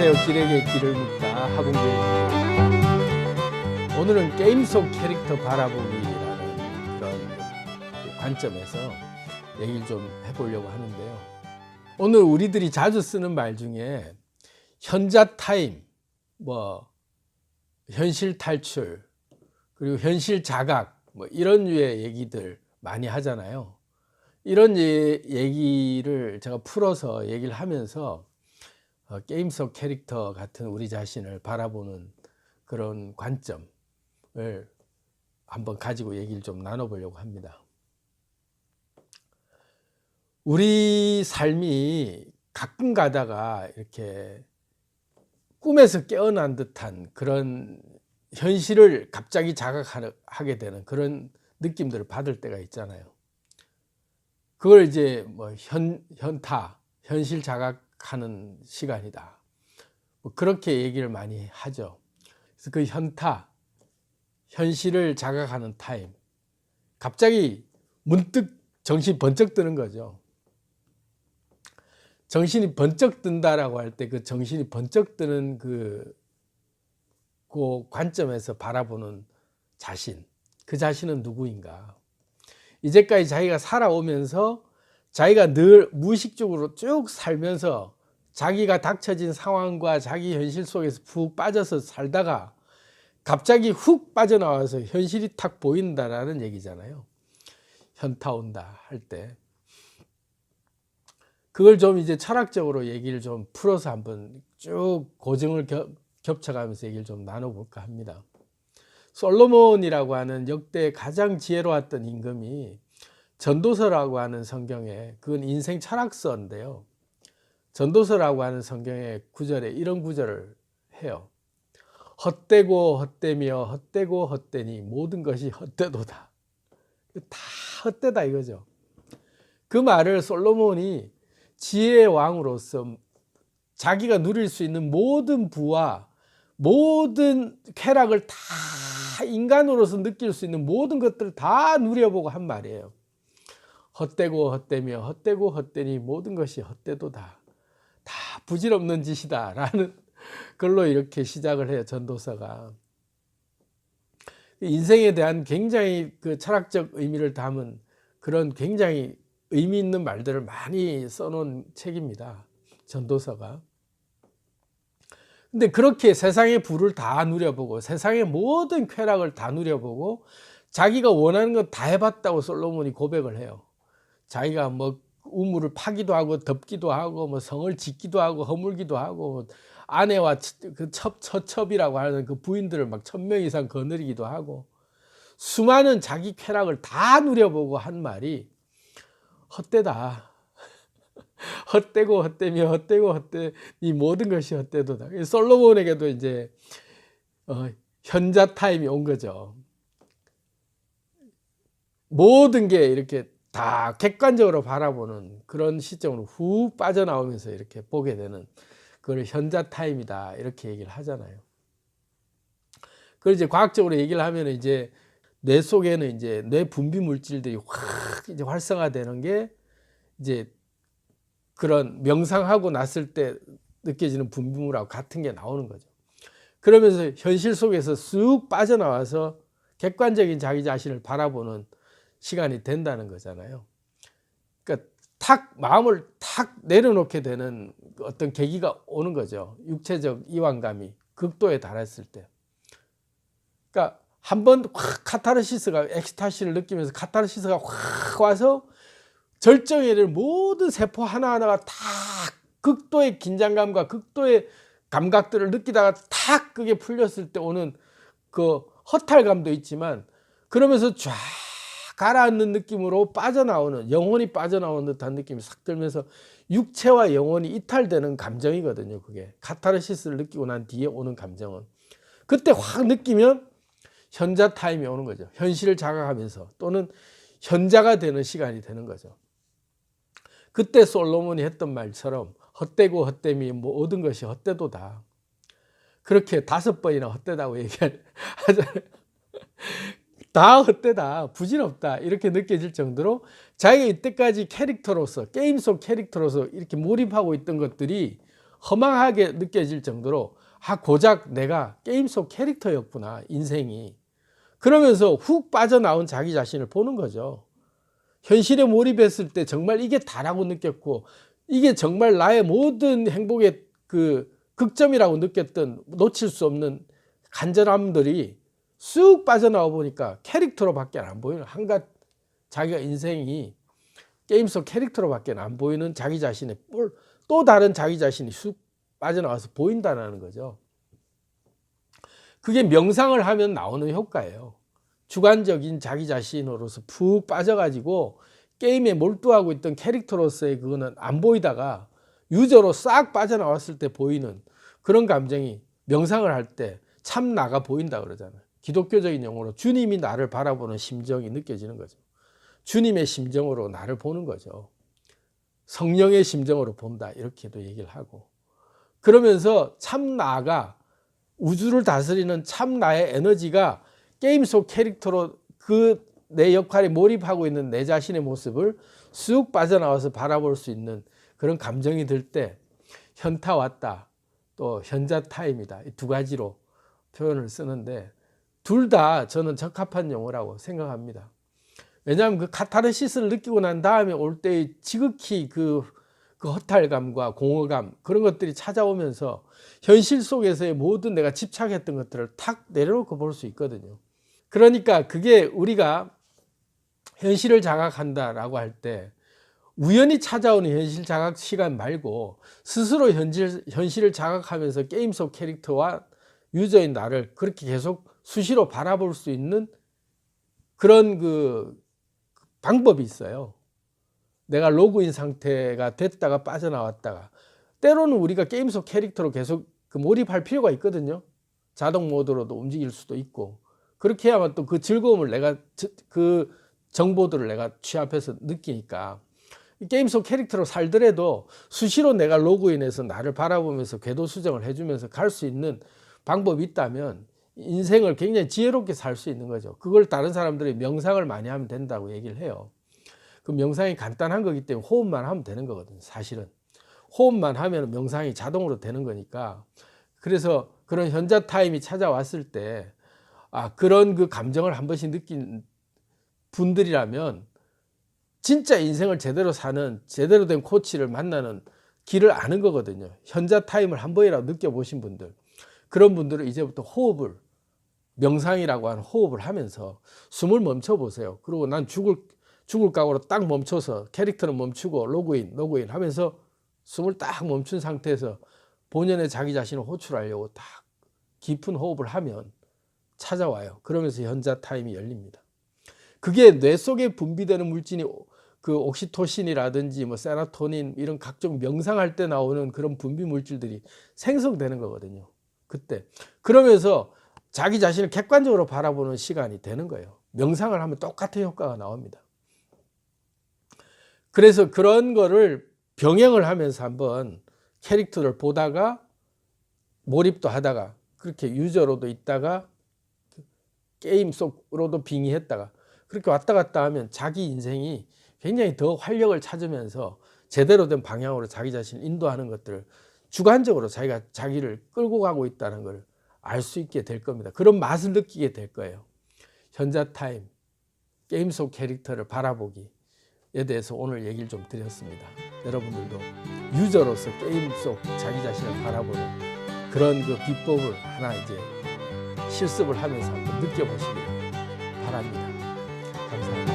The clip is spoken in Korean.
안녕하세요. 길에게 길을 묻다 하봉교입니다. 오늘은 게임 속 캐릭터 바라보기라는 그런 관점에서 얘기를 좀 해보려고 하는데요. 오늘 우리들이 자주 쓰는 말 중에 현자 타임, 현실 탈출, 그리고 현실 자각, 이런 류의 얘기들 많이 하잖아요. 이런 얘기를 제가 풀어서 얘기를 하면서 게임 속 캐릭터 같은 우리 자신을 바라보는 그런 관점을 한번 가지고 얘기를 좀 나눠보려고 합니다. 우리 삶이 가끔 가다가 이렇게 꿈에서 깨어난 듯한 그런 현실을 갑자기 자각하게 되는 그런 느낌들을 받을 때가 있잖아요. 그걸 이제 현타, 현실 자각하는 시간이다, 그렇게 얘기를 많이 하죠. 그래서 그 현타, 현실을 자각하는 타임, 갑자기 문득 정신이 번쩍 드는 거죠. 정신이 번쩍 든다라고 할 때 그 정신이 번쩍 드는 그 관점에서 바라보는 자신, 그 자신은 누구인가? 이제까지 자기가 살아오면서 자기가 늘 무의식적으로 쭉 살면서 자기가 닥쳐진 상황과 자기 현실 속에서 푹 빠져서 살다가 갑자기 훅 빠져나와서 현실이 탁 보인다라는 얘기잖아요. 현타 온다 할 때. 그걸 좀 이제 철학적으로 얘기를 좀 풀어서 한번 쭉 고증을 겹쳐가면서 얘기를 좀 나눠볼까 합니다. 솔로몬이라고 하는 역대 가장 지혜로웠던 임금이 전도서라고 하는 성경에, 그건 인생 철학서인데요. 전도서라고 하는 성경의 구절에 이런 구절을 해요. 헛되고 헛되며 헛되고 헛되니 모든 것이 헛되도다. 다 헛되다 이거죠. 그 말을 솔로몬이 지혜의 왕으로서 자기가 누릴 수 있는 모든 부와 모든 쾌락을 다 인간으로서 느낄 수 있는 모든 것들을 다 누려보고 한 말이에요. 헛되고 헛되며 헛되고 헛되니 모든 것이 헛되도다. 다 부질없는 짓이다 라는 걸로 이렇게 시작을 해요. 전도서가. 인생에 대한 굉장히 그 철학적 의미를 담은 그런 굉장히 의미 있는 말들을 많이 써놓은 책입니다. 전도서가. 근데 그렇게 세상의 부를 다 누려보고 세상의 모든 쾌락을 다 누려보고 자기가 원하는 건 다 해봤다고 솔로몬이 고백을 해요. 자기가 우물을 파기도 하고 덮기도 하고 성을 짓기도 하고 허물기도 하고 아내와 그 처첩이라고 하는 그 부인들을 1000명 이상 거느리기도 하고 수많은 자기 쾌락을 다 누려보고 한 말이 헛되다. 헛되고 헛되며 헛되고 헛되니 모든 것이 헛되도다. 솔로몬에게도 이제 현자 타임이 온 거죠. 모든 게 이렇게 다 객관적으로 바라보는 그런 시점으로 훅 빠져나오면서 이렇게 보게 되는 그걸 현자 타임이다 이렇게 얘기를 하잖아요. 그걸 이제 과학적으로 얘기를 하면 이제 뇌 속에는 이제 뇌 분비 물질들이 확 이제 활성화되는 게 이제 그런 명상하고 났을 때 느껴지는 분비물하고 같은 게 나오는 거죠. 그러면서 현실 속에서 쑥 빠져나와서 객관적인 자기 자신을 바라보는 시간이 된다는 거잖아요. 그러니까 마음을 탁 내려놓게 되는 어떤 계기가 오는 거죠. 육체적 이완감이 극도에 달했을 때. 그러니까 한번 확 카타르시스가, 엑스타시를 느끼면서 카타르시스가 확 와서 절정에 이를 모든 세포 하나하나가 다 극도의 긴장감과 극도의 감각들을 느끼다가 탁 그게 풀렸을 때 오는 그 허탈감도 있지만 그러면서 쫙 가라앉는 느낌으로 빠져나오는, 영혼이 빠져나오는 듯한 느낌이 싹 들면서 육체와 영혼이 이탈되는 감정이거든요. 그게 카타르시스를 느끼고 난 뒤에 오는 감정은 그때 확 느끼면 현자 타임이 오는 거죠. 현실을 자각하면서 또는 현자가 되는 시간이 되는 거죠. 그때 솔로몬이 했던 말처럼 헛되고 헛되미 모든 것이 헛되도다. 그렇게 5번이나 헛되다고 얘기하잖아요. 다 헛되다, 부질없다 이렇게 느껴질 정도로 자기가 이때까지 캐릭터로서, 게임 속 캐릭터로서 이렇게 몰입하고 있던 것들이 허망하게 느껴질 정도로 고작 내가 게임 속 캐릭터였구나, 인생이. 그러면서 훅 빠져나온 자기 자신을 보는 거죠. 현실에 몰입했을 때 정말 이게 다라고 느꼈고, 이게 정말 나의 모든 행복의 그 극점이라고 느꼈던 놓칠 수 없는 간절함들이 쑥 빠져나와 보니까 캐릭터로밖에 안 보이는, 한갓 자기가 인생이 게임 속 캐릭터로밖에 안 보이는 자기 자신의 또 다른 자기 자신이 쑥 빠져나와서 보인다는 거죠. 그게 명상을 하면 나오는 효과예요. 주관적인 자기 자신으로서 푹 빠져가지고 게임에 몰두하고 있던 캐릭터로서의 그거는 안 보이다가 유저로 싹 빠져나왔을 때 보이는 그런 감정이 명상을 할 때 참 나가 보인다 그러잖아요. 기독교적인 용어로 주님이 나를 바라보는 심정이 느껴지는 거죠. 주님의 심정으로 나를 보는 거죠. 성령의 심정으로 본다, 이렇게도 얘기를 하고. 그러면서 참 나가, 우주를 다스리는 참 나의 에너지가 게임 속 캐릭터로 그 내 역할에 몰입하고 있는 내 자신의 모습을 쑥 빠져나와서 바라볼 수 있는 그런 감정이 들 때 현타 왔다, 또 현자 타임이다, 이 두 가지로 표현을 쓰는데 둘 다 저는 적합한 용어라고 생각합니다. 왜냐하면 그 카타르시스를 느끼고 난 다음에 올 때의 지극히 그 허탈감과 공허감, 그런 것들이 찾아오면서 현실 속에서의 모든 내가 집착했던 것들을 탁 내려놓고 볼 수 있거든요. 그러니까 그게 우리가 현실을 자각한다라고 할 때 우연히 찾아오는 현실 자각 시간 말고 스스로 현실을 자각하면서 게임 속 캐릭터와 유저인 나를 그렇게 계속 수시로 바라볼 수 있는 그런 그 방법이 있어요. 내가 로그인 상태가 됐다가 빠져나왔다가, 때로는 우리가 게임 속 캐릭터로 계속 몰입할 필요가 있거든요. 자동 모드로도 움직일 수도 있고, 그렇게 해야만 또 그 즐거움을 내가 그 정보들을 내가 취합해서 느끼니까. 게임 속 캐릭터로 살더라도 수시로 내가 로그인해서 나를 바라보면서 궤도 수정을 해주면서 갈 수 있는 방법이 있다면 인생을 굉장히 지혜롭게 살 수 있는 거죠. 그걸 다른 사람들이 명상을 많이 하면 된다고 얘기를 해요. 그 명상이 간단한 거기 때문에 호흡만 하면 되는 거거든요. 사실은 호흡만 하면 명상이 자동으로 되는 거니까. 그래서 그런 현자 타임이 찾아왔을 때 그런 그 감정을 한 번씩 느낀 분들이라면 진짜 인생을 제대로 사는 제대로 된 코치를 만나는 길을 아는 거거든요. 현자 타임을 한 번이라도 느껴보신 분들, 그런 분들은 이제부터 호흡을, 명상이라고 하는 호흡을 하면서 숨을 멈춰 보세요. 그리고 난 죽을 각오로 딱 멈춰서, 캐릭터는 멈추고 로그인 하면서 숨을 딱 멈춘 상태에서 본연의 자기 자신을 호출하려고 딱 깊은 호흡을 하면 찾아와요. 그러면서 현자 타임이 열립니다. 그게 뇌 속에 분비되는 물질이 그 옥시토신이라든지 세로토닌, 이런 각종 명상할 때 나오는 그런 분비 물질들이 생성되는 거거든요. 그때. 그러면서 자기 자신을 객관적으로 바라보는 시간이 되는 거예요. 명상을 하면 똑같은 효과가 나옵니다. 그래서 그런 거를 병행을 하면서 한번 캐릭터를 보다가 몰입도 하다가, 그렇게 유저로도 있다가 게임 속으로도 빙의했다가, 그렇게 왔다 갔다 하면 자기 인생이 굉장히 더 활력을 찾으면서 제대로 된 방향으로 자기 자신을 인도하는 것들을 주관적으로 자기가 자기를 끌고 가고 있다는 걸 알 수 있게 될 겁니다. 그런 맛을 느끼게 될 거예요. 현자 타임, 게임 속 캐릭터를 바라보기에 대해서 오늘 얘기를 좀 드렸습니다. 여러분들도 유저로서 게임 속 자기 자신을 바라보는 그런 그 비법을 하나 이제 실습을 하면서 한번 느껴보시길 바랍니다. 감사합니다.